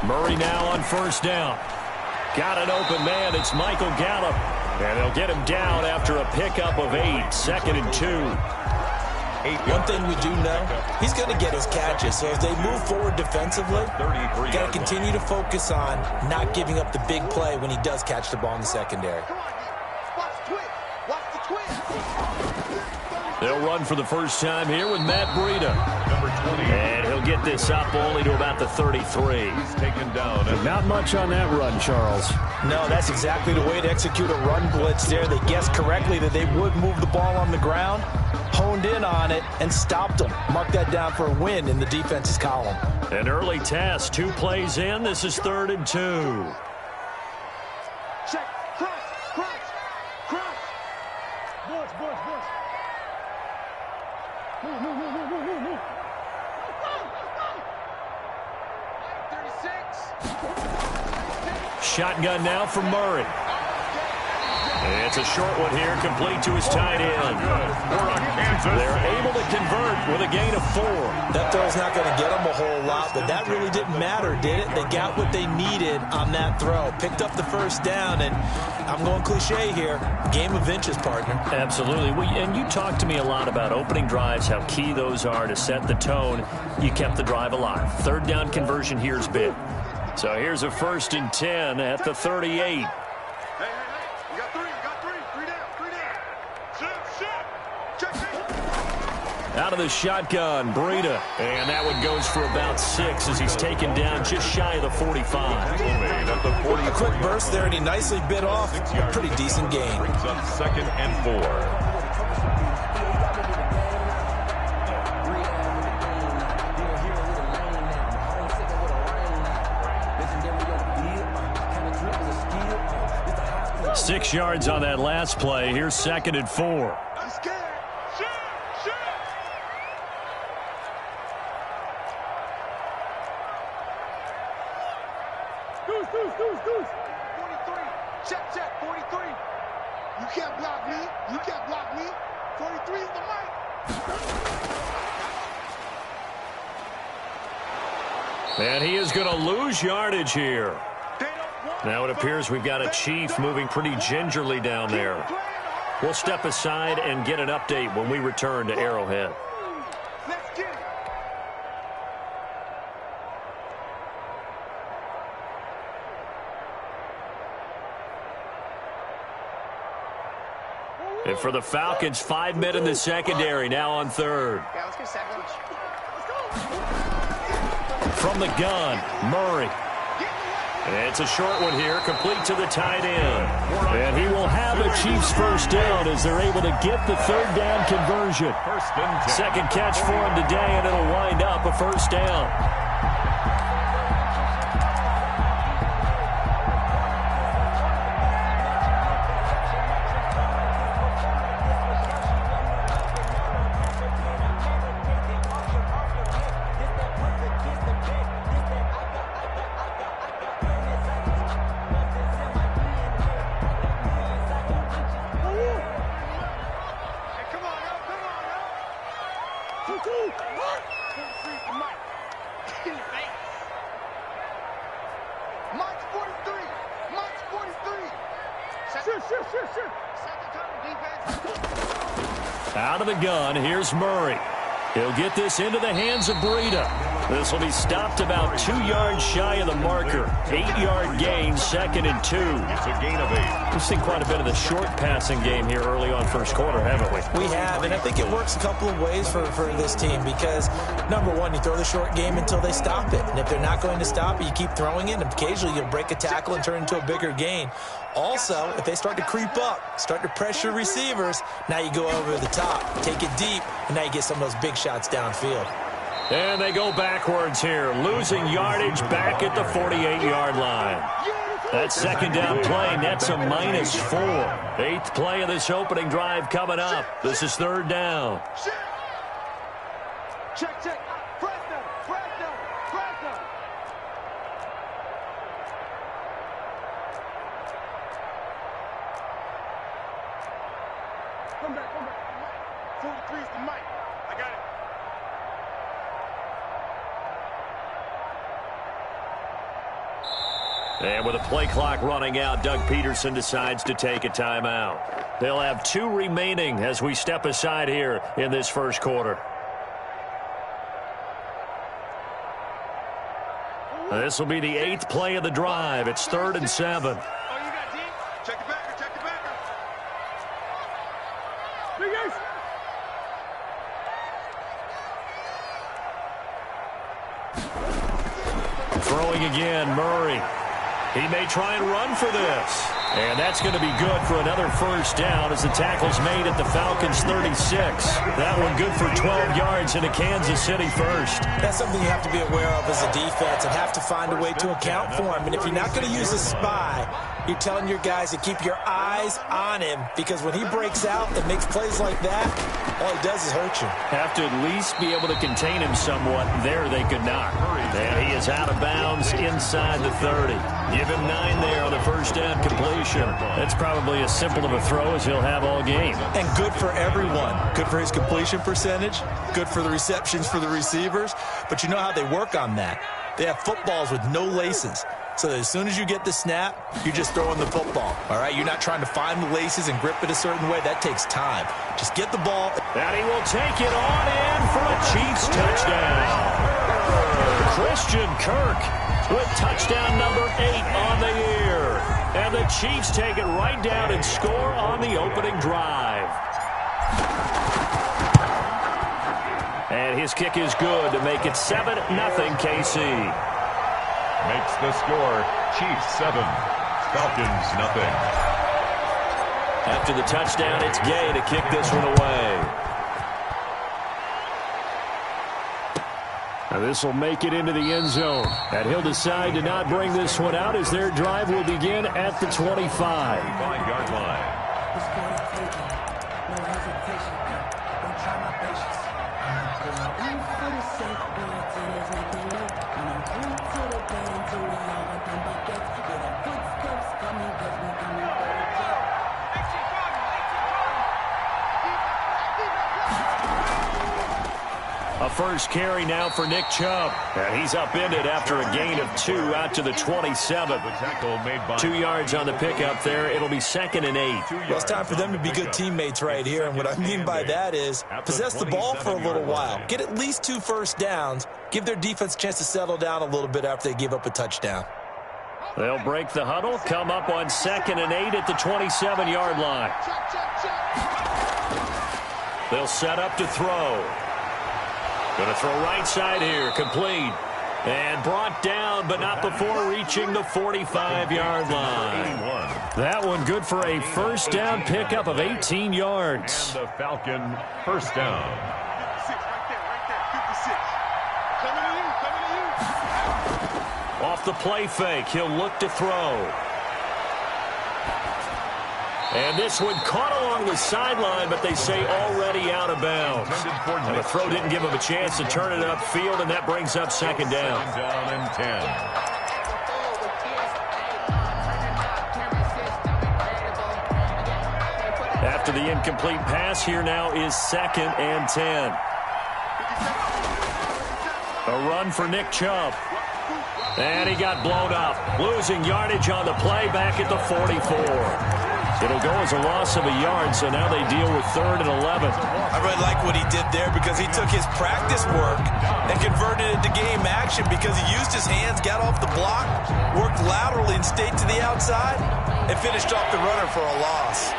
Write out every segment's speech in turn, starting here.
Murray now on first down. Got an open man. It's Michael Gallup. And they'll get him down after a pickup of 8. 2nd and 2. One thing we do know, he's going to get his catches. So as they move forward defensively, got to continue to focus on not giving up the big play when he does catch the ball in the secondary. They'll run for the first time here with Matt Breida. And he'll get this up only to about the 33. He's taken down. Not much on that run, Charles. No, that's exactly the way to execute a run blitz there. They guessed correctly that they would move the ball on the ground, honed in on it, and stopped them. Mark that down for a win in the defense's column. An early test. 2 plays in. This is 3rd and 2. Check. Cross. Boys. Move. 36. Shotgun now from Murray. And it's a short one here, complete to his tight end. They're able to convert with a gain of 4. That throw's not going to get them a whole lot, but that really didn't matter, did it? They got what they needed on that throw. Picked up the first down, and I'm going cliche here, game of inches, partner. Absolutely. And you talked to me a lot about opening drives, how key those are to set the tone. You kept the drive alive. 3rd down conversion here's big. So here's a 1st and 10 at the 38. Out of the shotgun, Breida. And that one goes for about 6 as he's taken down just shy of the 45. A quick burst there, and he nicely bit off a pretty decent gain. Brings up 2nd and 4. Six yards on that last play. Here's 2nd and 4. Goose. 43. Check. 43. You can't block me. 43 is the mic. And he is going to lose yardage here. Now it appears we've got a Chief moving pretty gingerly down there. We'll step aside and get an update when we return to Arrowhead. Let's get it. And for the Falcons, 5 men in the secondary, now on 3rd. Yeah, let's get second. From the gun, Murray. And it's a short one here, complete to the tight end. And he will have a Chiefs first down as they're able to get the 3rd down conversion. 2nd catch for him today, and it'll wind up a first down. Out of the gun, here's Murray. He'll get this into the hands of Breida. This will be stopped about 2 yards shy of the marker. 8-yard gain, 2nd and 2. It's a gain of 8. We've seen quite a bit of the short passing game here early on first quarter, haven't we? We have, and I think it works a couple of ways for this team because, number one, you throw the short game until they stop it. And if they're not going to stop it, you keep throwing it, and occasionally you'll break a tackle and turn into a bigger gain. Also, if they start to creep up, start to pressure receivers, now you go over the top, take it deep, and now you get some of those big shots downfield. And they go backwards here, losing yardage back at the 48-yard line. That 2nd down play nets a -4. 8th play of this opening drive coming up. This is 3rd down. Check. Presto. Come back. 43 is the mic. I got it. And with a play clock running out, Doug Peterson decides to take a timeout. They'll have 2 remaining as we step aside here in this first quarter. This will be the 8th play of the drive. It's 3rd and 7. Oh, you got deep. Check the backer, check the backer. Big ace. Throwing again, Murray. He may try and run for this. And that's going to be good for another first down as the tackle's made at the Falcons' 36. That one good for 12 yards into Kansas City first. That's something you have to be aware of as a defense and have to find a way to account for him. And if you're not going to use a spy, you're telling your guys to keep your eyes on him, because when he breaks out and makes plays like that, all he does is hurt you. Have to at least be able to contain him somewhat. There they could not. And he is out of bounds inside the 30. Give him 9 there on the first down completion. That's probably as simple of a throw as he'll have all game. And good for everyone. Good for his completion percentage. Good for the receptions for the receivers. But you know how they work on that. They have footballs with no laces. So that as soon as you get the snap, you're just throwing the football. All right? You're not trying to find the laces and grip it a certain way. That takes time. Just get the ball. And he will take it on in for a Chiefs touchdown. Christian Kirk with touchdown number 8 on the year. And the Chiefs take it right down and score on the opening drive. And his kick is good to make it 7-0 KC. Makes the score Chiefs 7, Falcons nothing. After the touchdown, it's Gay to kick this one away. Now this will make it into the end zone. And he'll decide to not bring this one out as their drive will begin at the 25. 5-yard line. A first carry now for Nick Chubb. And he's upended after a gain of 2 out to the 27. The tackle made by 2 yards on the pickup there. It'll be 2nd and 8. Well, it's time for them to be good teammates right here. And what I mean by that is possess the ball for a little while. Get at least 2 first downs. Give their defense a chance to settle down a little bit after they give up a touchdown. They'll break the huddle, come up on 2nd and 8 at the 27-yard line. They'll set up to throw. Going to throw right side here, complete. And brought down, but not before reaching the 45-yard line. That one good for a first down pickup of 18 yards. And the Falcon first down. 56, right there, 56. Coming to you. Off the play fake, he'll look to throw. And this one caught along the sideline, but they say already out of bounds. And the throw didn't give him a chance to turn it upfield, and that brings up 2nd down. 2nd down and 10. After the incomplete pass, here now is 2nd and 10. A run for Nick Chubb. And he got blown up. Losing yardage on the play back at the 44. It'll go as a loss of a yard, so now they deal with 3rd and 11. I really like what he did there because he took his practice work and converted it to game action because he used his hands, got off the block, worked laterally and stayed to the outside, and finished off the runner for a loss.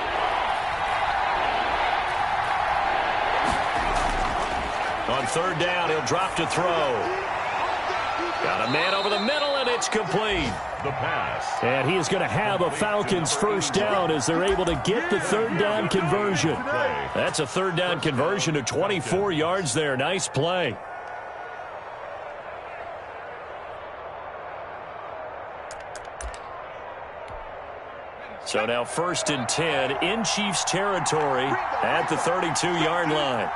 On 3rd down, he'll drop to throw. Got a man over the middle, and it's complete. The pass. And he is going to have a Falcons first down as they're able to get the 3rd down conversion. That's a 3rd down conversion of 24 yards there. Nice play. So now 1st and 10 in Chiefs territory at the 32-yard line.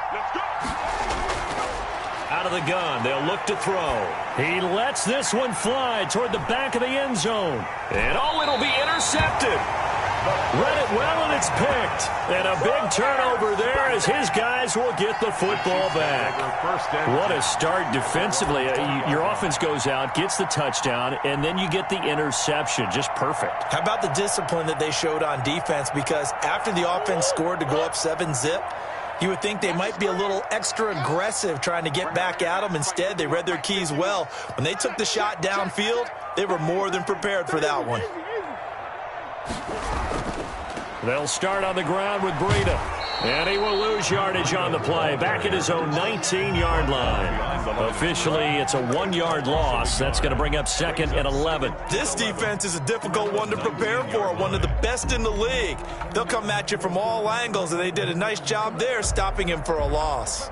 Out of the gun, they'll look to throw. He lets this one fly toward the back of the end zone. And it'll be intercepted. Read it well, and it's picked. And a big turnover there as his guys will get the football back. What a start defensively. Your offense goes out, gets the touchdown, and then you get the interception. Just perfect. How about the discipline that they showed on defense? Because after the offense scored to go up 7-zip, you would think they might be a little extra aggressive trying to get back at them. Instead, they read their keys well. When they took the shot downfield, they were more than prepared for that one. They'll start on the ground with Breida. And he will lose yardage on the play. Back at his own 19-yard line. Officially, it's a 1-yard loss. That's going to bring up 2nd and 11. This defense is a difficult one to prepare for, one of the best in the league. They'll come at you from all angles, and they did a nice job there stopping him for a loss.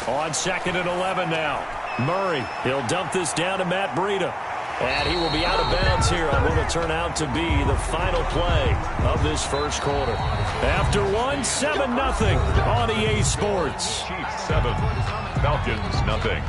On 2nd and 11 now. Murray, he'll dump this down to Matt Breida. And he will be out of bounds here on what will turn out to be the final play of this first quarter. After 7-0 on EA Sports. Chiefs 7, Falcons nothing.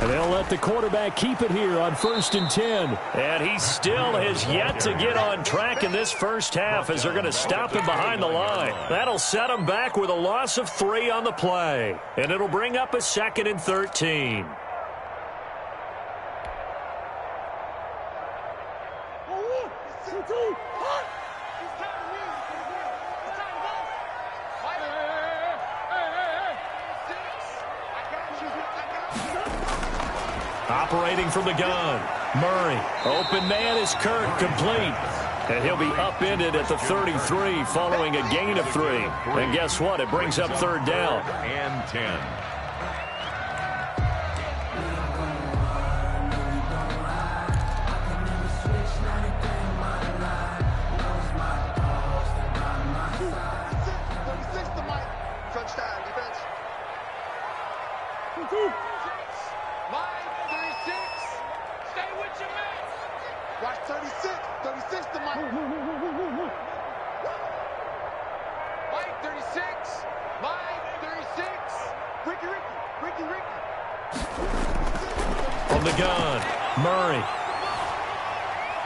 And they'll let the quarterback keep it here on 1st and 10. And he still has yet to get on track in this first half as they're going to stop him behind the line. That'll set him back with a loss of 3 on the play. And it'll bring up a 2nd and 13. Operating from the gun, Murray. Open man is Kirk, complete. And he'll be upended at the 33 following a gain of 3. And guess what? It brings up 3rd down. And 10. Watch 36. 36 to Mike. Mike, 36. Mike, 36. Ricky. From the gun, Murray.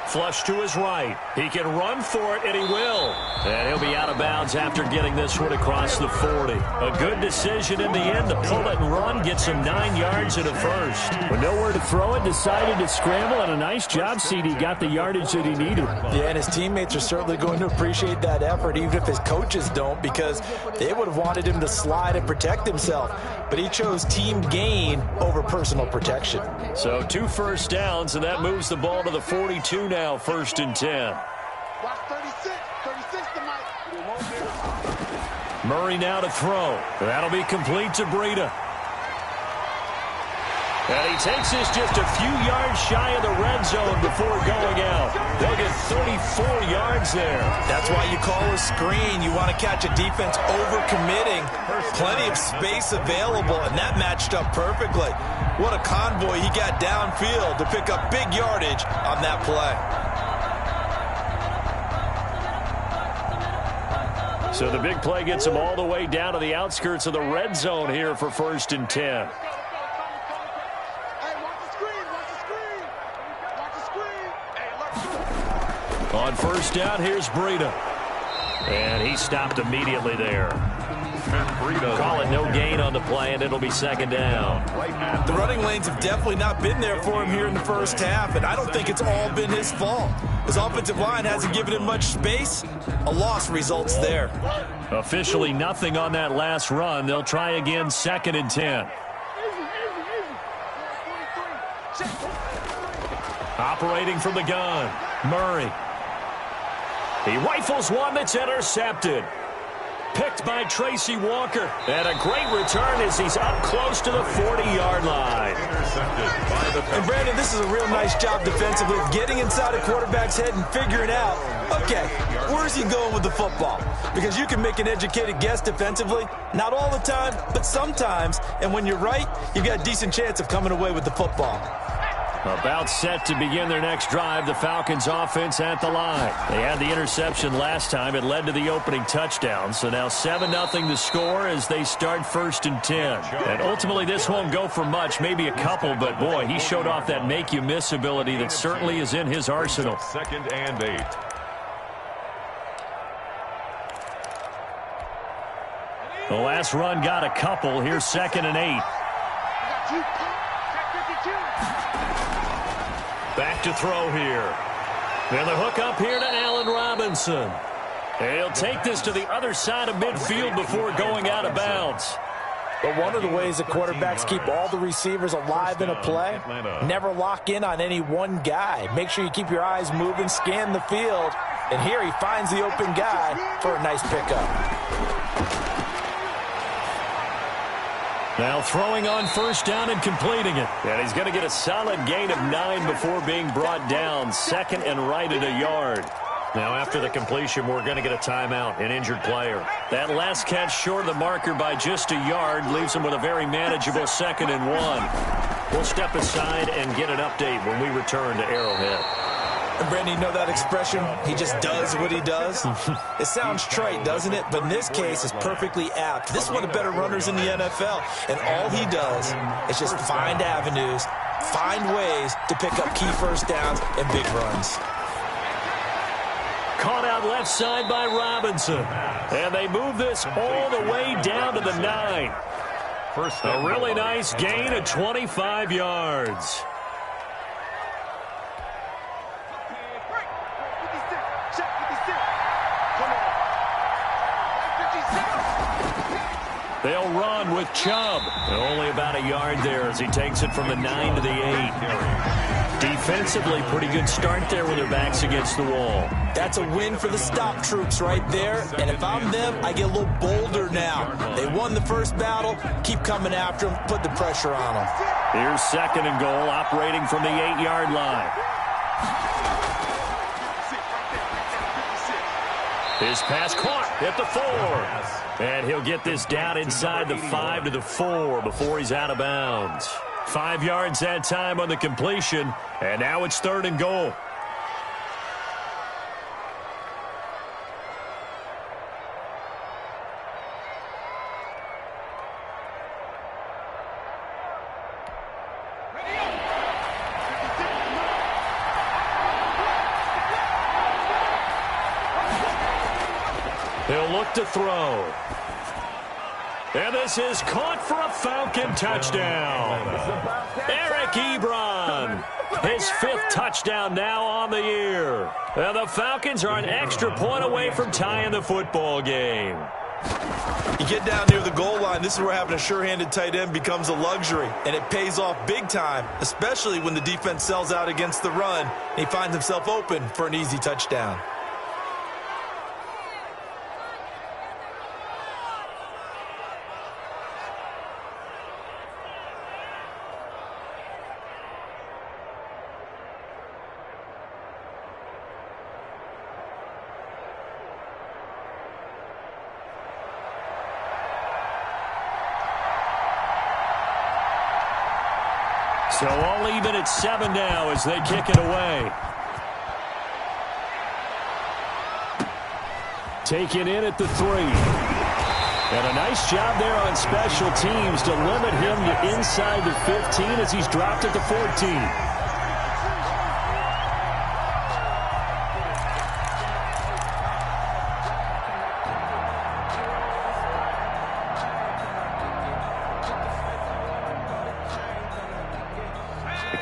Flush to his right. He can run for it, and he will. And he'll be out of bounds after getting this one across the 40. A good decision in the end to pull it and run, get some 9 yards and a first. With nowhere to throw it, decided to scramble, and a nice job, CD. Got the yardage that he needed. Yeah, and his teammates are certainly going to appreciate that effort, even if his coaches don't, because they would have wanted him to slide and protect himself. But he chose team gain over personal protection. So 2 first downs, and that moves the ball to the 42 now, 1st and 10. Watch 36. 36 to Mike. Murray now to throw. That'll be complete to Breida. And he takes this just a few yards shy of the red zone before going out. They'll get 34 yards there. That's why you call a screen. You want to catch a defense over-committing. Plenty of space available, and that matched up perfectly. What a convoy he got downfield to pick up big yardage on that play. So the big play gets him all the way down to the outskirts of the red zone here for 1st and 10. On 1st down, here's Breida. And he stopped immediately there. Call it no gain on the play, and it'll be 2nd down. The running lanes have definitely not been there for him here in the first half, and I don't think it's all been his fault. His offensive line hasn't given him much space. A loss results there. Officially nothing on that last run. They'll try again, 2nd and 10. Operating from the gun, Murray. He rifles one that's intercepted. picked by Tracy Walker. And a great return as he's up close to the 40-yard line. And Brandon, this is a real nice job defensively of getting inside a quarterback's head and figuring out, okay, where's he going with the football? Because you can make an educated guess defensively, not all the time, but sometimes. And when you're right, you've got a decent chance of coming away with the football. About set to begin their next drive, the Falcons offense at the line. They had the interception last time. It led to the opening touchdown. So now 7-0 the score as they start 1st and 10. And ultimately this won't go for much, maybe a couple, but boy, he showed off that make-you-miss ability that certainly is in his arsenal. 2nd and 8. The last run got a couple. Here's 2nd and 8. Back to throw here. And the hook up here to Allen Robinson. And he'll take this to the other side of midfield before going out of bounds. But one of the ways that quarterbacks keep all the receivers alive in a play, never lock in on any one guy. Make sure you keep your eyes moving, scan the field. And here he finds the open guy for a nice pickup. Now throwing on 1st down and completing it. And he's going to get a solid gain of 9 before being brought down. 2nd and right at a yard. Now after the completion, we're going to get a timeout, an injured player. That last catch short of the marker by just a yard leaves him with a very manageable 2nd and 1. We'll step aside and get an update when we return to Arrowhead. And Brandon, you know that expression, he just does what he does? It sounds trite, doesn't it? But in this case, it's perfectly apt. This is one of the better runners in the NFL. And all he does is just find avenues, find ways to pick up key 1st downs and big runs. Caught out left side by Robinson. And they move this all the way down to the 9. A really nice gain of 25 yards. They'll run with Chubb. Only about a yard there as he takes it from the 9 to the 8. Defensively, pretty good start there with their backs against the wall. That's a win for the stop troops right there. And if I'm them, I get a little bolder now. They won the first battle. Keep coming after them. Put the pressure on them. Here's 2nd and goal, operating from the 8-yard line. His pass caught at the 4. And he'll get this down inside the 5 to the 4 before he's out of bounds. 5 yards that time on the completion. And now it's 3rd and goal. He'll look to throw. And this is caught for a Falcon touchdown. Eric Ebron, his 5th touchdown now on the year. And the Falcons are an extra point away from tying the football game. You get down near the goal line, this is where having a sure-handed tight end becomes a luxury. And it pays off big time, especially when the defense sells out against the run. And he finds himself open for an easy touchdown. So all even at 7 now as they kick it away. Taken in at the 3. And a nice job there on special teams to limit him to inside the 15 as he's dropped at the 14.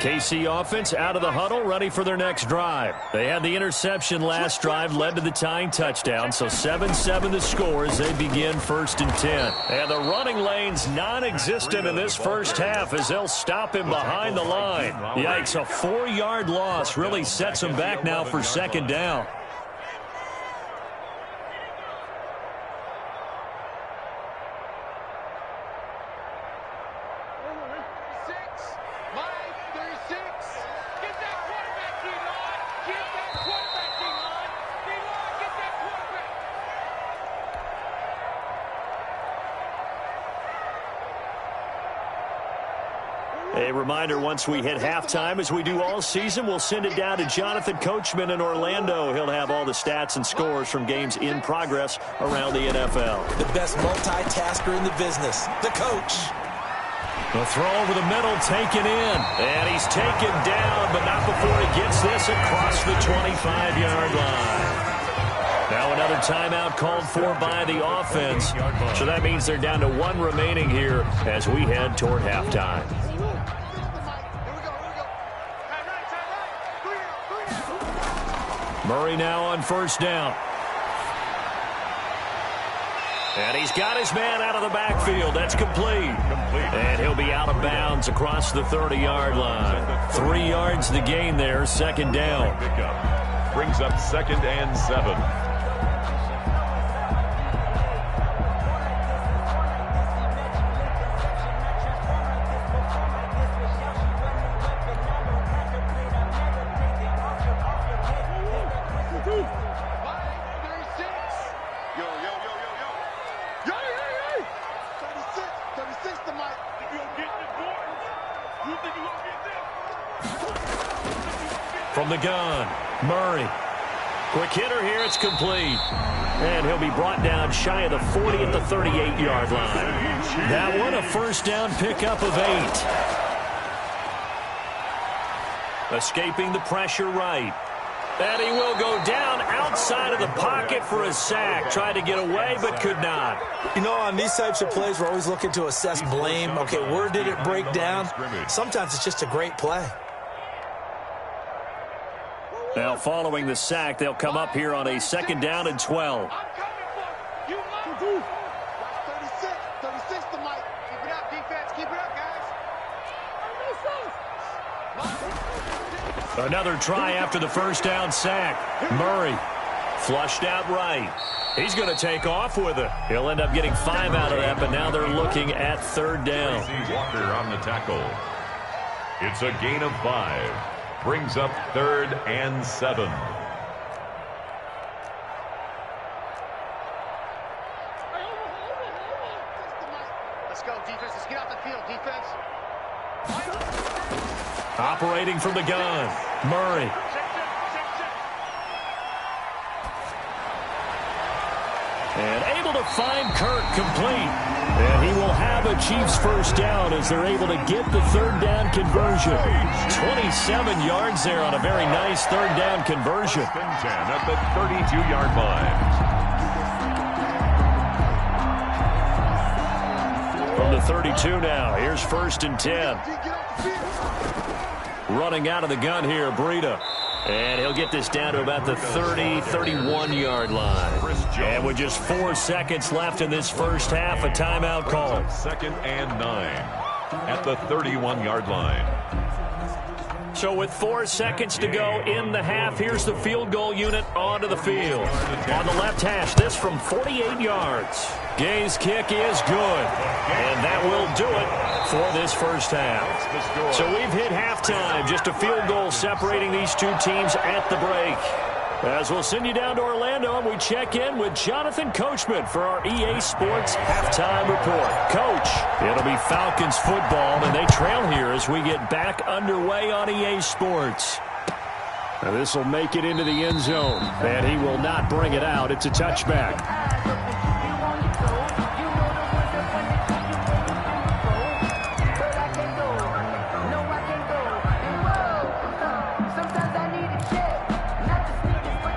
KC offense out of the huddle, ready for their next drive. They had the interception last drive, led to the tying touchdown, so 7-7 the score as they begin 1st and 10. And the running lane's non-existent in this first half as they'll stop him behind the line. Yikes, a 4-yard loss really sets them back now for 2nd down. A reminder, once we hit halftime, as we do all season, we'll send it down to Jonathan Coachman in Orlando. He'll have all the stats and scores from games in progress around the NFL. The best multitasker in the business, the coach. The throw over the middle, taken in. And he's taken down, but not before he gets this across the 25-yard line. Now another timeout called for by the offense. So that means they're down to one remaining here as we head toward halftime. Murray now on first down. And he's got his man out of the backfield. That's complete. And he'll be out of bounds across the 30-yard line. 3 yards the gain there, second down. Brings up 2nd and 7. From the gun, Murray. Quick hitter here, it's complete. And he'll be brought down shy of the 40 at the 38-yard line. That one, a first down pickup of 8. Escaping the pressure right. And he will go down outside of the pocket for a sack. Tried to get away, but could not. You know, on these types of plays, we're always looking to assess blame. Okay, where did it break down? Sometimes it's just a great play. Now, following the sack, they'll come up here on a 2nd down and 12. You 36 to Mike. Keep it up, defense. Keep it up, guys. Another try after the first down sack. Murray flushed out right. He's going to take off with it. He'll end up getting 5 out of that, but now they're looking at 3rd down. Walker on the tackle. It's a gain of 5. Brings up 3rd and 7. Let's go, defense. Let's get out the field, defense. Operating from the gun, Murray. And able to find Kirk complete. And he will have a Chiefs first down as they're able to get the 3rd down conversion. 27 yards there on a very nice 3rd down conversion. 10 at the 32-yard line. From the 32 now, here's 1st and 10. Running out of the gun here, Breida. And he'll get this down to about the 30, 31-yard line. And with just 4 seconds left in this first half, a timeout call. 2nd and 9 at the 31-yard line. So with 4 seconds to go in the half, here's the field goal unit onto the field. On the left hash, this from 48 yards. Gay's kick is good. And that will do it for this first half. So we've hit halftime. Just a field goal separating these two teams at the break. As we'll send you down to Orlando, and we check in with Jonathan Coachman for our EA Sports Halftime Report. Coach, it'll be Falcons football, and they trail here as we get back underway on EA Sports. Now this will make it into the end zone, and he will not bring it out. It's a touchback.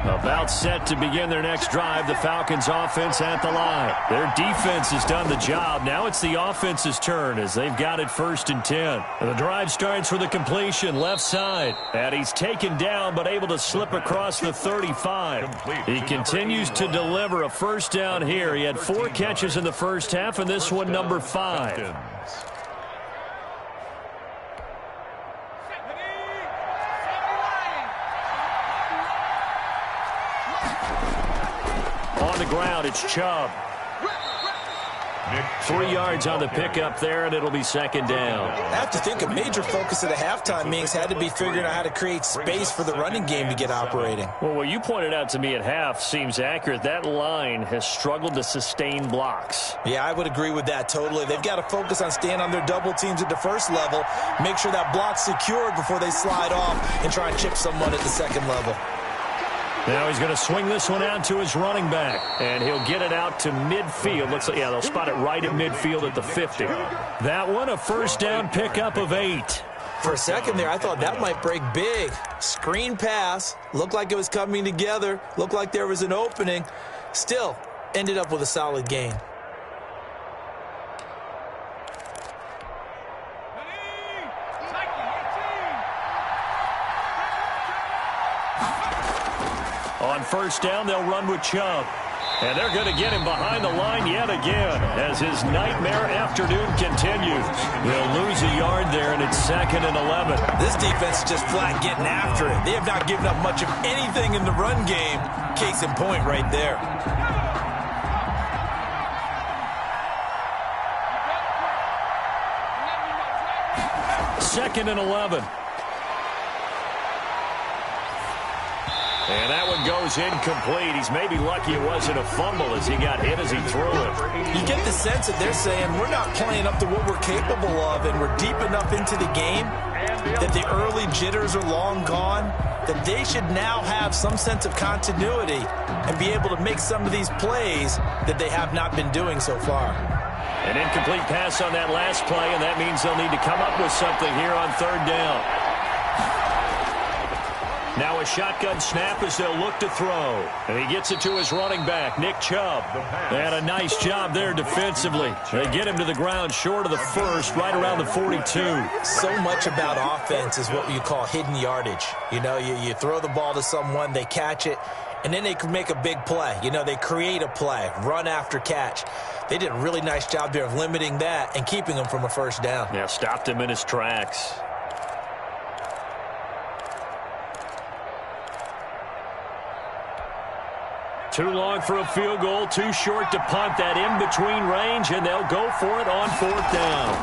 About set to begin their next drive, the Falcons offense at the line. Their defense has done the job. Now it's the offense's turn as they've got it 1st and 10. And the drive starts for the completion left side. And he's taken down but able to slip across the 35. He continues to deliver a first down here. He had 4 catches in the first half, and this one number 5. On the ground, it's Chubb. 3 yards on the pickup there, and it'll be second down. I have to think a major focus of the halftime meetings had to be figuring out how to create space for the running game to get operating. Well, what you pointed out to me at half seems accurate. That line has struggled to sustain blocks. Yeah, I would agree with that totally. They've got to focus on staying on their double teams at the first level, make sure that block's secured before they slide off and try and chip someone at the second level. Now he's going to swing this one out to his running back, and he'll get it out to midfield. Looks like, yeah, they'll spot it right at midfield at the 50. That one, a first down pickup of 8. For a second there, I thought that might break big. Screen pass, looked like it was coming together, looked like there was an opening. Still, ended up with a solid gain. On first down, they'll run with Chubb. And they're going to get him behind the line yet again as his nightmare afternoon continues. They'll lose a yard there, and it's 2nd and 11. This defense is just flat getting after it. They have not given up much of anything in the run game. Case in point right there. Second and 11. And that one goes incomplete. He's maybe lucky it wasn't a fumble as he got hit as he threw it. You get the sense that they're saying we're not playing up to what we're capable of, and we're deep enough into the game that the early jitters are long gone, that they should now have some sense of continuity and be able to make some of these plays that they have not been doing so far. An incomplete pass on that last play, and that means they'll need to come up with something here on third down. Now a shotgun snap as they'll look to throw. And he gets it to his running back, Nick Chubb. They had a nice job there defensively. They get him to the ground short of the first, right around the 42. So much about offense is what you call hidden yardage. You know, you throw the ball to someone, they catch it, and then they can make a big play. You know, they create a play, run after catch. They did a really nice job there of limiting that and keeping him from a first down. Yeah, stopped him in his tracks. Too long for a field goal, too short to punt. That in-between range, and they'll go for it on fourth down.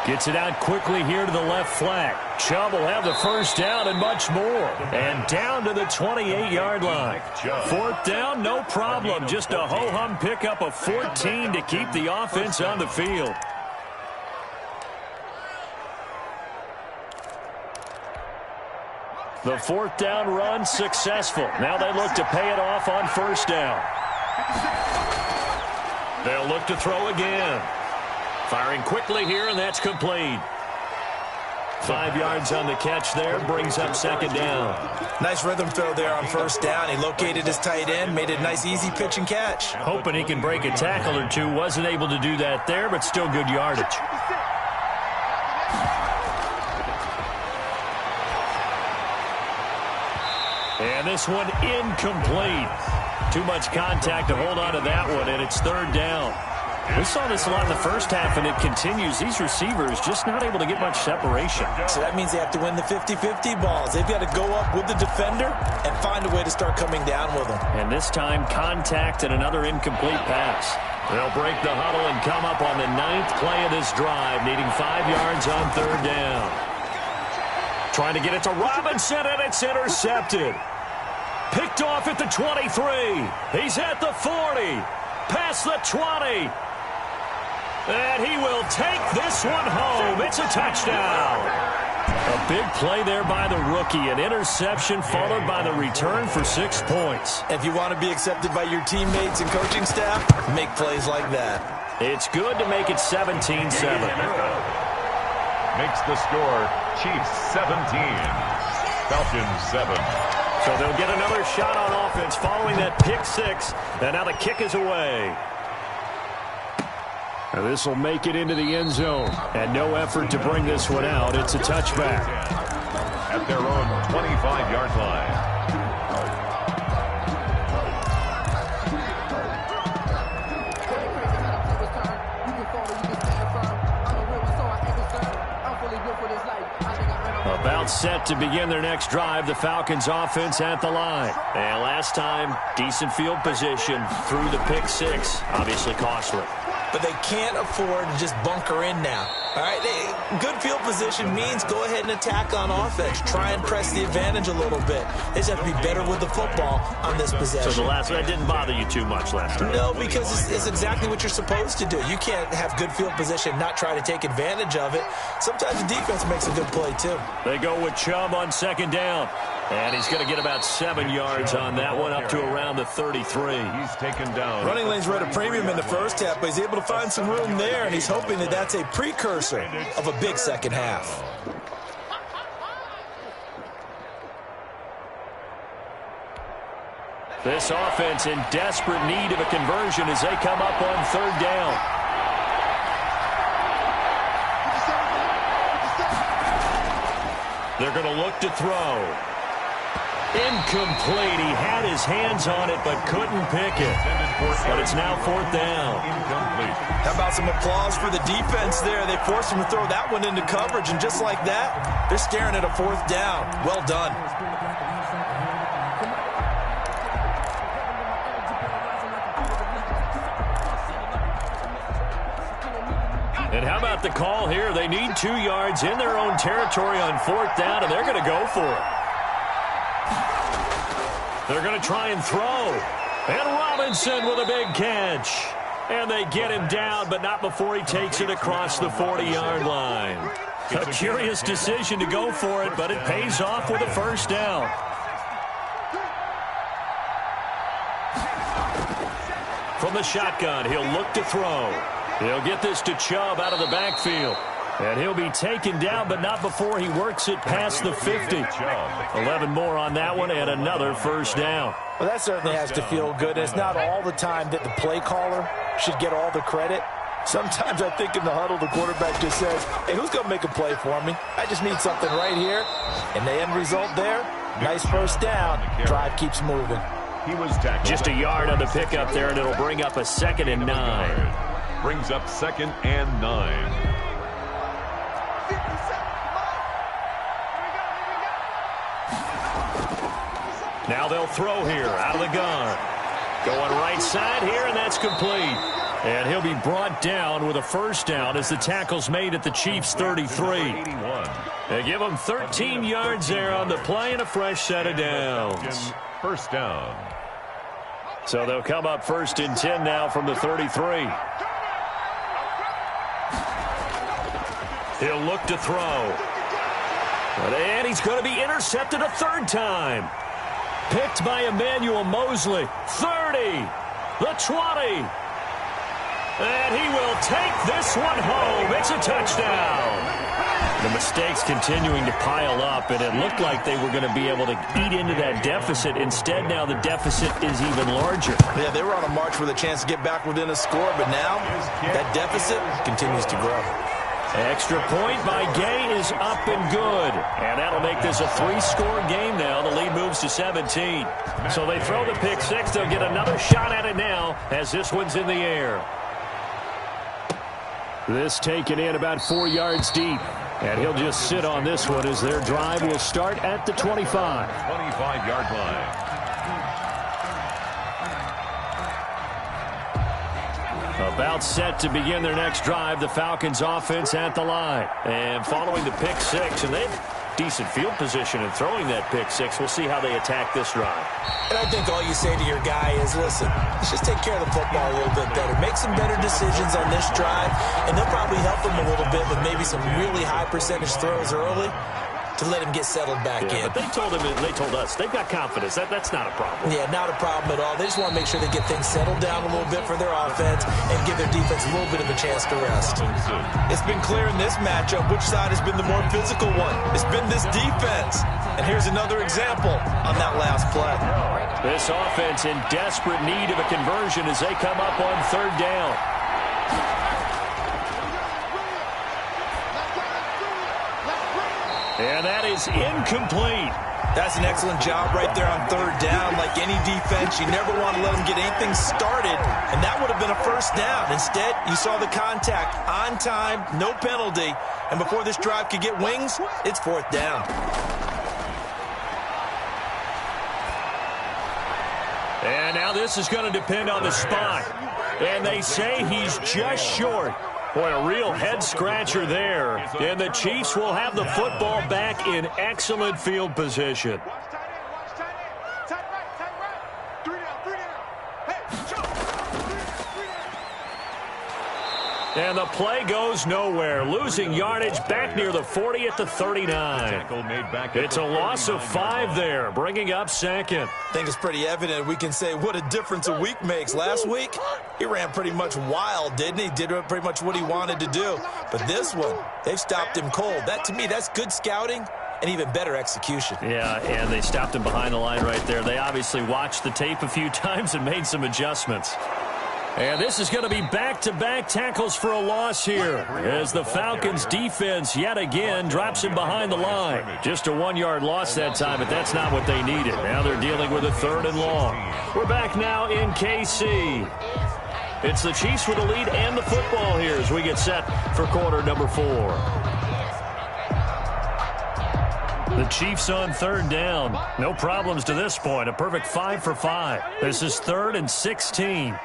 Gets it out quickly here to the left flat. Chubb will have the first down and much more. And down to the 28-yard line. Fourth down, no problem. Just a ho-hum pickup of 14 to keep the offense on the field. The fourth down run successful. Now they look to pay it off on first down. They'll look to throw again. Firing quickly here, and that's complete. 5 yards on the catch there, brings up second down. Nice rhythm throw there on first down. He located his tight end, made a nice easy pitch and catch. Hoping he can break a tackle or two. Wasn't able to do that there, but still good yardage. And this one incomplete. Too much contact to hold on to that one, and it's third down. We saw this a lot in the first half, and it continues. These receivers just not able to get much separation. So that means they have to win the 50-50 balls. They've got to go up with the defender and find a way to start coming down with them. And this time, contact and another incomplete pass. They'll break the huddle and come up on the 9th play of this drive, needing 5 yards on third down. Trying to get it to Robinson, and it's intercepted. Picked off at the 23. He's at the 40. Past the 20. And he will take this one home. It's a touchdown. A big play there by the rookie. An interception followed by the return for 6 points. If you want to be accepted by your teammates and coaching staff, make plays like that. It's good to make it 17-7. Makes the score Chiefs 17, Falcons 7. So they'll get another shot on offense following that pick six. And now the kick is away. Now this will make it into the end zone. And no effort to bring this one out. It's a touchback. At their own 25-yard line. About set to begin their next drive. The Falcons offense at the line. And last time, decent field position through the pick six. Obviously costly. But they can't afford to just bunker in now. All right, good field position means go ahead and attack on offense. Try and press the advantage a little bit. They just have to be better with the football on this possession. So the last one, that didn't bother you too much last time? No, because it's exactly what you're supposed to do. You can't have good field position, not try to take advantage of it. Sometimes the defense makes a good play, too. They go with Chubb on second down. And he's going to get about 7 yards on that one, up to around the 33. He's taken down. Running lanes were at a premium in the first half, but he's able to find some room there, and he's hoping that that's a precursor of a big second half. This offense in desperate need of a conversion as they come up on third down. They're going to look to throw. Incomplete. He had his hands on it but couldn't pick it. But it's now fourth down. Incomplete. How about some applause for the defense there? They forced him to throw that one into coverage, and just like that, they're staring at a fourth down. Well done. And how about the call here? They need 2 yards in their own territory on fourth down, and they're going to go for it. They're going to try and throw. And Robinson with a big catch. And they get him down, but not before he takes it across the 40-yard line. A curious decision to go for it, but it pays off with a first down. From the shotgun, he'll look to throw. He'll get this to Chubb out of the backfield. And he'll be taken down, but not before he works it past the 50. 11 more on that one, and another first down. Well, that certainly has to feel good. It's not all the time that the play caller should get all the credit. Sometimes I think in the huddle, the quarterback just says, hey, who's going to make a play for me? I just need something right here. And the end result there, nice first down. Drive keeps moving. He was tackled. Just a yard on the pickup there, and it'll bring up a 2nd and 9. Brings up 2nd and 9. Now they'll throw here out of the gun. Going right side here, and that's complete. And he'll be brought down with a first down as the tackle's made at the Chiefs' 33. They give him 13 yards there on the play and a fresh set of downs. First down. So they'll come up 1st and 10 now from the 33. He'll look to throw. And he's going to be intercepted a 3rd time. Picked by Emmanuel Mosley. 30. The 20. And he will take this one home. It's a touchdown. The mistakes continuing to pile up, and it looked like they were going to be able to eat into that deficit. Instead, now the deficit is even larger. Yeah, they were on a march with a chance to get back within a score, but now that deficit continues to grow. Extra point by Gay is up and good. And that'll make this a 3-score game now. The lead moves to 17. So they throw the pick six. They'll get another shot at it now as this one's in the air. This taken in about 4 yards deep. And he'll just sit on this one as their drive will start at the 25. 25-yard line. About set to begin their next drive, the Falcons offense at the line. And following the pick six, and they have decent field position in throwing that pick six. We'll see how they attack this drive. And I think all you say to your guy is, listen, let's just take care of the football a little bit better. Make some better decisions on this drive, and they'll probably help him a little bit with maybe some really high percentage throws early to let him get settled back in. But they told us they've got confidence. That's not a problem. Yeah, not a problem at all. They just want to make sure they get things settled down a little bit for their offense and give their defense a little bit of a chance to rest. It's been clear in this matchup which side has been the more physical one. It's been this defense. And here's another example on that last play. This offense in desperate need of a conversion as they come up on third down. And that is incomplete. That's an excellent job right there on third down. Like any defense, you never want to let them get anything started, and that would have been a first down. Instead, you saw the contact on time, no penalty, and before this drive could get wings, it's fourth down. And now this is going to depend on the spot. And they say he's just short. Boy, a real head-scratcher there. And the Chiefs will have the football back in excellent field position. And the play goes nowhere. Losing yardage back near the 40 at the 39. It's a loss of 5 there, bringing up second. I think it's pretty evident. We can say what a difference a week makes. Last week, he ran pretty much wild, didn't he? Did pretty much what he wanted to do. But this one, they've stopped him cold. That, to me, that's good scouting and even better execution. Yeah, and they stopped him behind the line right there. They obviously watched the tape a few times and made some adjustments. And this is going to be back-to-back tackles for a loss here as the Falcons defense yet again drops him behind the line. Just a 1-yard loss that time, but that's not what they needed. Now they're dealing with a 3rd and long. We're back now in KC. It's the Chiefs with the lead and the football here as we get set for quarter number 4. The Chiefs on 3rd down. No problems to this point. A perfect 5 for 5. This is 3rd and 16.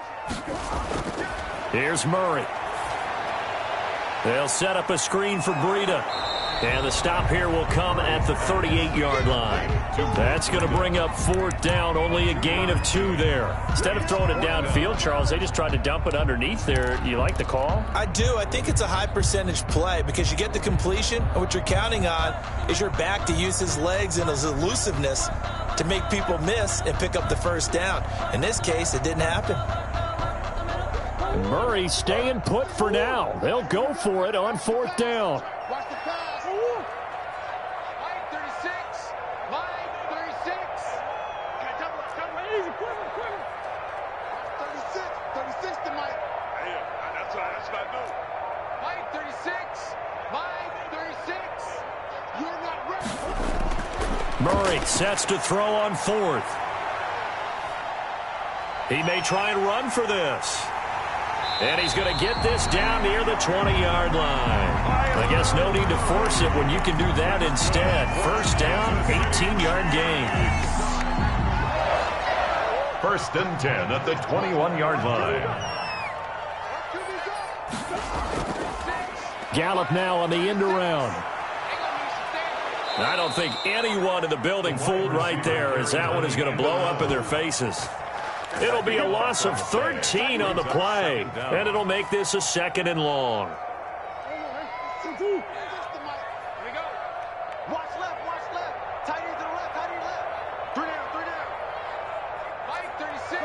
Here's Murray. They'll set up a screen for Breida. And the stop here will come at the 38-yard line. That's going to bring up 4th down, only a gain of 2 there. Instead of throwing it downfield, Charles, they just tried to dump it underneath there. Do you like the call? I do. I think it's a high-percentage play because you get the completion, and what you're counting on is your back to use his legs and his elusiveness to make people miss and pick up the 1st down. In this case, it didn't happen. Murray staying put for now. They'll go for it on 4th down. Watch the pass. Line 36. Line 36. Okay, double up. Easy, quiver. 36 to Mike. Hey, that's what I do. Line 36. Line 36. You're not ready. Murray sets to throw on 4th. He may try and run for this. And he's going to get this down near the 20-yard line. I guess no need to force it when you can do that instead. 1st down, 18-yard gain. 1st and 10 at the 21-yard line. Gallup now on the end around. I don't think anyone in the building fooled right there, as that one is going to blow up in their faces. It'll be a loss of 13 on the play, and it'll make this a 2nd and long. Here we go. Watch left. Tight end to the left. 3 down. Mike 36.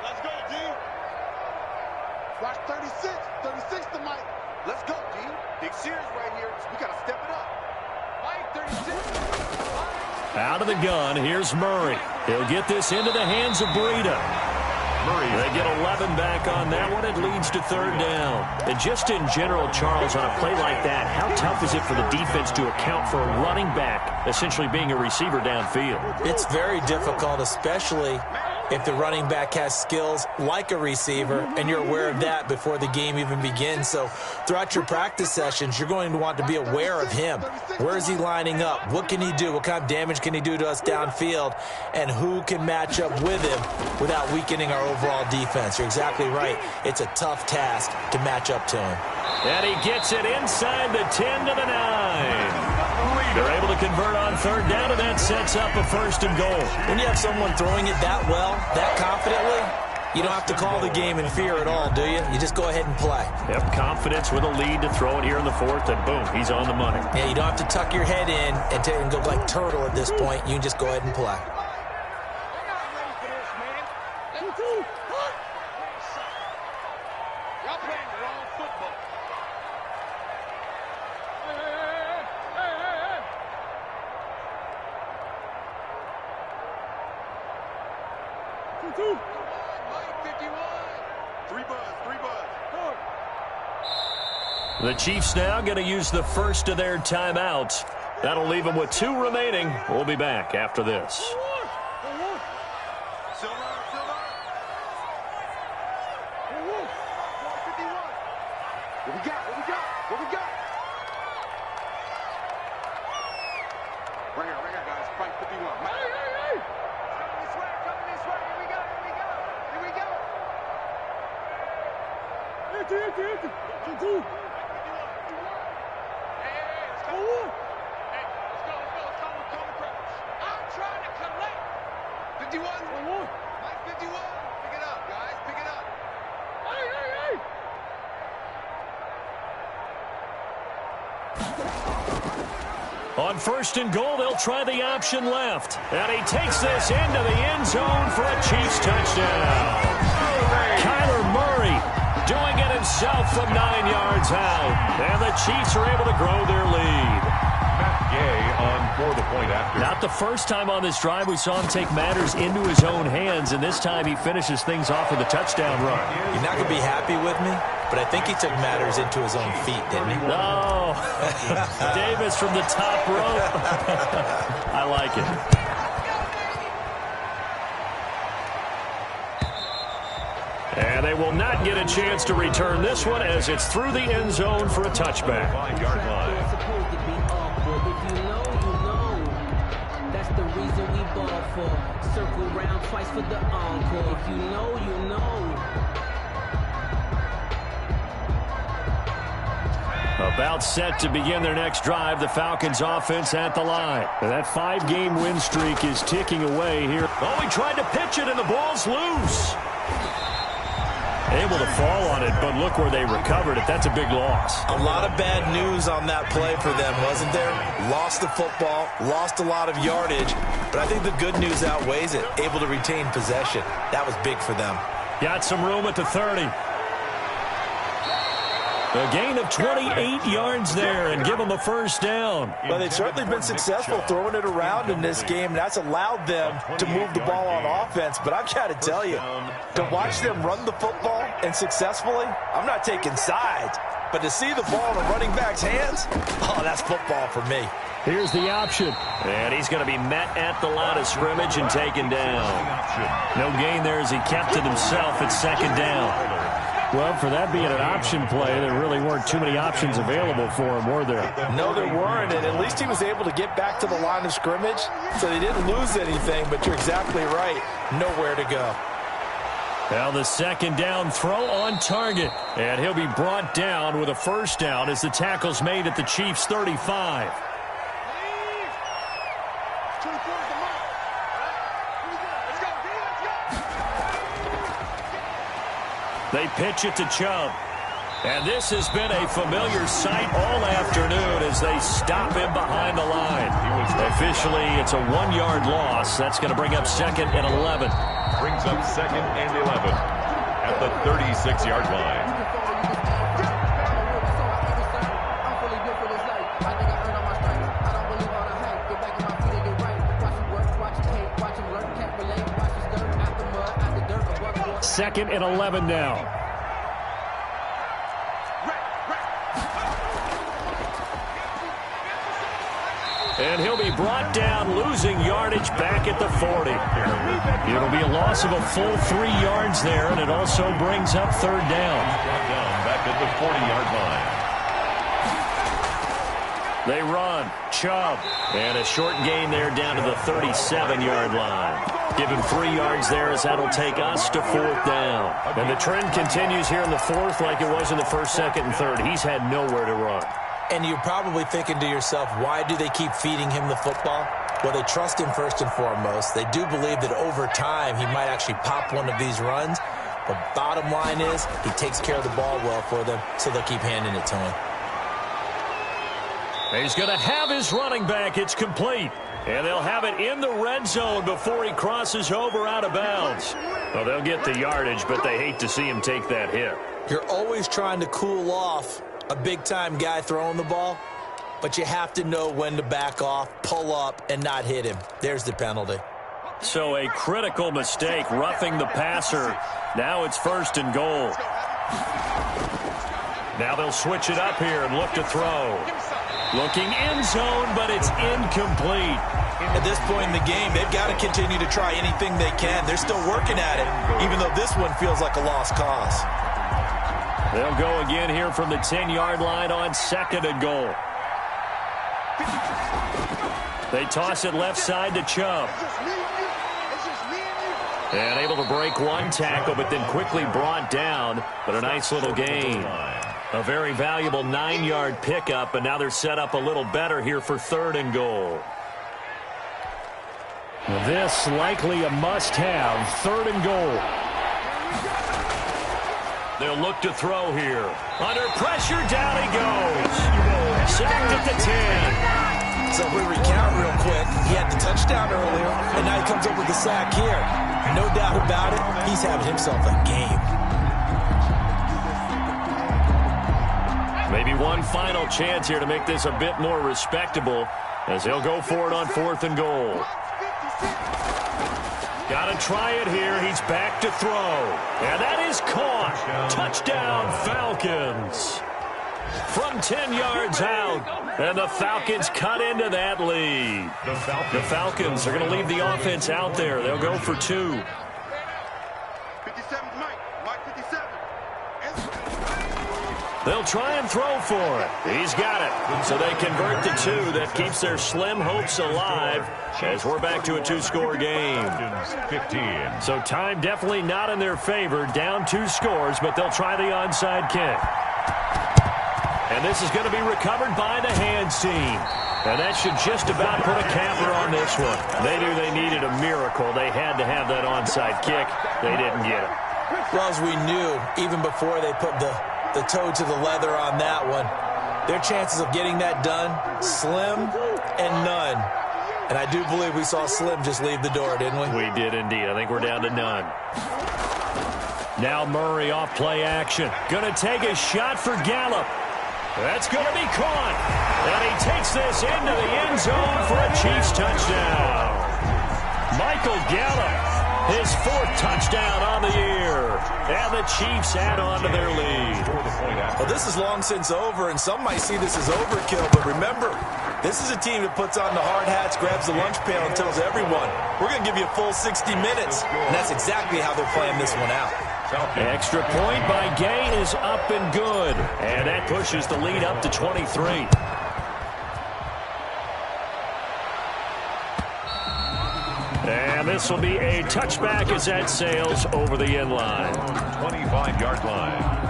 Let's go, D. Watch 36. 36 to Mike. Let's go, D. Big series right here. We got to step it up. Mike 36. Out of the gun, here's Murray. He'll get this into the hands of Breida. They get 11 back on that one. It leads to 3rd down. And just in general, Charles, on a play like that, how tough is it for the defense to account for a running back essentially being a receiver downfield? It's very difficult, especially if the running back has skills like a receiver, and you're aware of that before the game even begins. So throughout your practice sessions, you're going to want to be aware of him. Where is he lining up? What can he do? What kind of damage can he do to us downfield? And who can match up with him without weakening our overall defense? You're exactly right. It's a tough task to match up to him. And he gets it inside the 10 to the 9. They're able to convert on 3rd down, and that sets up a 1st and goal. When you have someone throwing it that well, that confidently, you don't have to call the game in fear at all, do you? You just go ahead and play. Yep, confidence with a lead to throw it here in the 4th, and boom, he's on the money. Yeah, you don't have to tuck your head in and go like turtle at this point. You can just go ahead and play. Y'all playing the wrong football. Mike 51. 3 buzz. The Chiefs now going to use the first of their timeouts. That'll leave them with 2 remaining. We'll be back after this. What we got? Right here, guys. Fight 51. On first and goal, they'll try the option left. And he takes this into the end zone for a Chiefs touchdown. Kyler Murray doing it himself from 9 yards out. And the Chiefs are able to grow their lead. On for the point after. Not the first time on this drive we saw him take matters into his own hands, and this time he finishes things off with a touchdown run. You're not going to be happy with me, but I think he took matters into his own feet, didn't he? No. Davis from the top rope. I like it. And they will not get a chance to return this one as it's through the end zone for a touchback. 5-yard line. Circle round twice for the encore. If you know, you know. About set to begin their next drive, the Falcons offense at the line. And that 5-game win streak is ticking away here. Oh, he tried to pitch it and the ball's loose. Able to fall on it, but look where they recovered it. That's a big loss. A lot of bad news on that play for them, wasn't there? Lost the football, lost a lot of yardage, but I think the good news outweighs it. Able to retain possession. That was big for them. Got some room at the 30. A gain of 28 yards there and give them a first down. Well, they've certainly been successful throwing it around in this game. That's allowed them to move the ball on offense. But I've got to tell you, to watch them run the football and successfully, I'm not taking sides. But to see the ball in a running back's hands, oh, that's football for me. Here's the option. And he's going to be met at the line of scrimmage and taken down. No gain there as he kept it himself at second down. Well, for that being an option play, there really weren't too many options available for him, were there? No, there weren't, and at least he was able to get back to the line of scrimmage, so they didn't lose anything, but you're exactly right. Nowhere to go. Now the second down throw on target, and he'll be brought down with a first down as the tackle's made at the Chiefs' 35. They pitch it to Chubb. And this has been a familiar sight all afternoon as they stop him behind the line. Officially, it's a 1-yard loss. That's going to bring up second and 11. Brings up second and 11 at the 36-yard line. Second and 11 now. And he'll be brought down, losing yardage back at the 40. It'll be a loss of a full 3 yards there, and it also brings up third down. Back at the 40-yard line. They run. Chubb. And a short gain there down to the 37-yard line. Give him 3 yards there as that'll take us to fourth down. And the trend continues here in the fourth like it was in the first, second, and third. He's had nowhere to run. And you're probably thinking to yourself, why do they keep feeding him the football? Well, they trust him first and foremost. They do believe that over time he might actually pop one of these runs. But bottom line is he takes care of the ball well for them, so they'll keep handing it to him. He's going to have his running back. It's complete. And they'll have it in the red zone before he crosses over out of bounds. Well, they'll get the yardage, but they hate to see him take that hit. You're always trying to cool off a big-time guy throwing the ball, but you have to know when to back off, pull up, and not hit him. There's the penalty. So a critical mistake, roughing the passer. Now it's first and goal. Now they'll switch it up here and look to throw. Looking end zone, but it's incomplete. At this point in the game, they've got to continue to try anything they can. They're still working at it, even though this one feels like a lost cause. They'll go again here from the 10-yard line on second and goal. They toss it left side to Chubb. And able to break one tackle, but then quickly brought down. But a nice little gain. A very valuable 9-yard pickup, and now they're set up a little better here for 3rd and goal. This likely a must-have, 3rd and goal. They'll look to throw here. Under pressure, down he goes. Sacked at the 10. So if we recount real quick, he had the touchdown earlier, and now he comes up with the sack here. No doubt about it, he's having himself a game. Maybe one final chance here to make this a bit more respectable as he'll go for it on 4th and goal. Got to try it here. He's back to throw. And that is caught. Touchdown, Falcons. From 10 yards out. And the Falcons cut into that lead. The Falcons are going to leave the offense out there. They'll go for 2. 57's Mike 57. They'll try and throw for it. He's got it. So they convert the 2. That keeps their slim hopes alive as we're back to a 2-score game. 15. So time definitely not in their favor. Down 2 scores, but they'll try the onside kick. And this is going to be recovered by the hands team. And that should just about put a capper on this one. They knew they needed a miracle. They had to have that onside kick. They didn't get it. Well, as we knew, even before they put the toe to the leather on that one, their chances of getting that done, slim and none. And I do believe we saw Slim just leave the door, didn't we? We did indeed. I think we're down to none. Now Murray off play action. Going to take a shot for Gallup. That's going to be caught. And he takes this into the end zone for a Chiefs touchdown. Michael Gallup, his 4th touchdown on the year. And the Chiefs add on to their lead. Well, this is long since over, and some might see this as overkill. But remember, this is a team that puts on the hard hats, grabs the lunch pail, and tells everyone, we're going to give you a full 60 minutes. And that's exactly how they're playing this one out. Extra point by Gay is up and good. And that pushes the lead up to 23. And this will be a touchback as that sails over the end line. 25-yard line.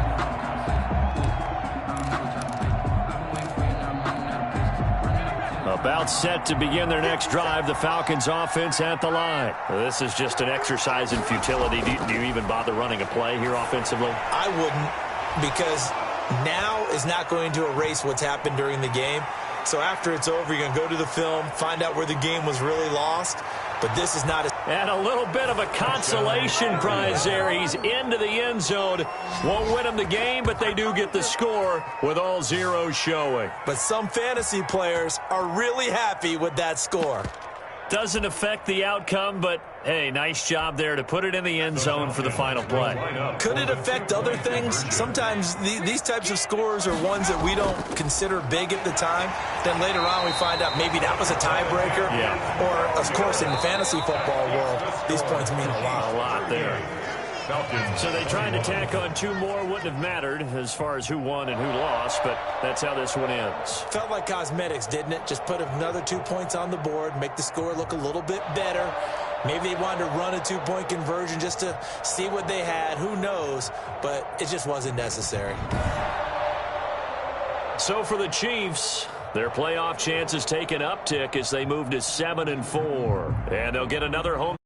About set to begin their next drive, the Falcons offense at the line. This is just an exercise in futility. Do you even bother running a play here offensively? I wouldn't, because now is not going to erase what's happened during the game. So after it's over, you're going to go to the film, find out where the game was really lost. But this is not a... And a little bit of a consolation prize there. He's into the end zone. Won't win him the game, but they do get the score with all zeros showing. But some fantasy players are really happy with that score. Doesn't affect the outcome, but, hey, nice job there to put it in the end zone for the final play. Could it affect other things? Sometimes these types of scores are ones that we don't consider big at the time. Then later on we find out maybe that was a tiebreaker. Yeah. Or, of course, in the fantasy football world, these points mean a lot. A lot there. So they tried to tack on 2 more. Wouldn't have mattered as far as who won and who lost, but that's how this one ends. Felt like cosmetics, didn't it? Just put another 2 points on the board, make the score look a little bit better. Maybe they wanted to run a 2-point conversion just to see what they had. Who knows? But it just wasn't necessary. So for the Chiefs, their playoff chances take an uptick as they move to 7-4. And they'll get another home